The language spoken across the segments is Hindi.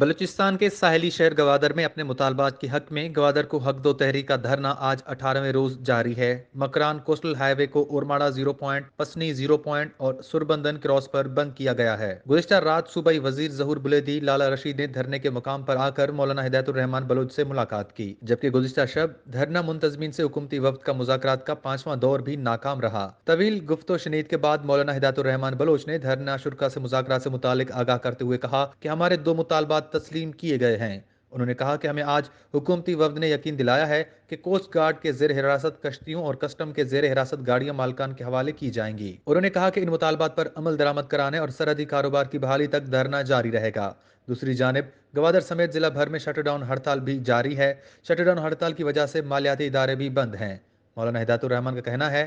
बलूचिस्तान के साहिली शहर गवादर में अपने मुतालबात के हक में गवादर को हक दो तहरीक का धरना आज 18वें रोज जारी है। मकरान कोस्टल हाईवे को ओरमाड़ा 0 पॉइंट, पसनी 0 पॉइंट और सुरबंदन क्रॉस पर बंद किया गया है। गुज़िश्ता रात सूबाई वजीर जहूर बुलेदी लाला रशीद ने धरने के मुकाम पर आकर मौलाना हिदायतुर रहमान बलोच से मुलाकात की, जबकि गुज़िश्ता शब धरना मुंतजमीन से हुकूमती वफ्द का मुज़ाकरात का 5वां दौर भी नाकाम रहा। तवील गुफ्तो शनीद के बाद मौलाना हिदायतुर रहमान बलोच ने धरना शुरा से मुज़ाकरात से मुतालिक आगाह करते हुए कहा कि हमारे दो मुतालबात तस्लीम किए गए हैं। उन्होंने कहा कि हमें आज हुकूमती वफ्द ने यकीन दिलाया है कि कोस्ट गार्ड के जेर हिरासत कश्तियों और कस्टम के जेर हिरासत गाड़ियां मालकान के हवाले की जाएंगी। उन्होंने कहा कि इन मुतालबात पर अमल दरामद कराने और सरहदी कारोबार की बहाली तक धरना जारी रहेगा। दूसरी जानिब गवादर समेत जिला भर में शटरडाउन हड़ताल भी जारी है। शटरडाउन हड़ताल की वजह से मालियाती इदारे भी बंद हैं। मौलाना हिदायतुर रहमान का कहना है,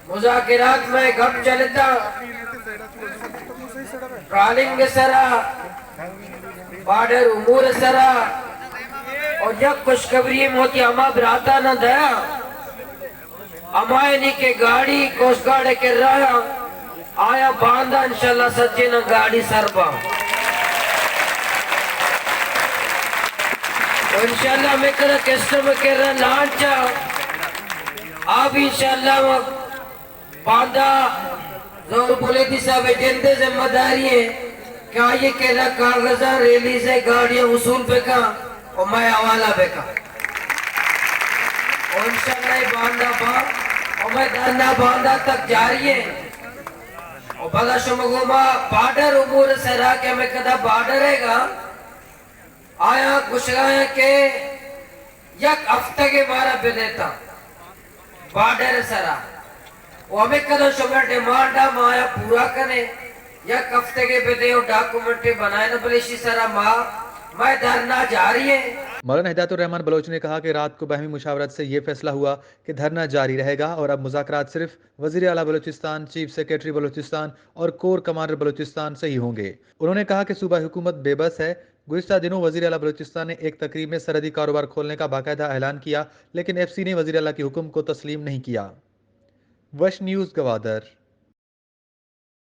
मुज़ाकिरात में गप चलता ट्रालिंग सरा बॉर्डर उमूर सरा और जब खुशखबरी मोती अमा बराता न दया अमायनी के गाड़ी कोस्ट गार्ड के रहा आया बांधा इंशाल्लाह सच्चे न गाड़ी सरबा इंशाल्लाह में कर कस्टमर के रहा लांचा आप इंशाल्लाह बांधा जोर बोले दिशा में जिंदे जिम्मेदारी है क्या ये कहना कागजा रैली से गाड़ियां वसूल पे का और मैं हवाला पे का और इंशाल्लाह बांधा बा और मैं धरना बांधा तक जारी है और भला शुमगुमा बॉर्डर उमूर सरा के में कदा बॉर्डर हैगा आया कुछ के यक हफ्ते के मारा पे देता बॉर्डर सरा वो हमें कदम शुगर डिमांड माया पूरा करे या हफ्ते के बेदे डॉक्यूमेंट बनाए ना बलेशी सरा माँ मैं धरना जारी है। मौलाना हिदायतुर रहमान बलोच ने कहा कि रात को बाहमी मुशावरत से यह फैसला हुआ कि धरना जारी रहेगा और अब मुज़ाकरात सिर्फ वज़ीर आला बलूचिस्तान, चीफ सेक्रेटरी बलूचिस्तान और कोर कमांडर बलूचिस्तान से ही होंगे। उन्होंने कहा कि सूबा हुकूमत बेबस है। गुज़िश्ता दिनों वज़ीर आला बलूचिस्तान ने एक तकरीब में सरहदी कारोबार खोलने का बाकायदा ऐलान किया, लेकिन FC ने वज़ीर आला के हुक्म को तस्लीम नहीं किया। वश न्यूज़ गवादर।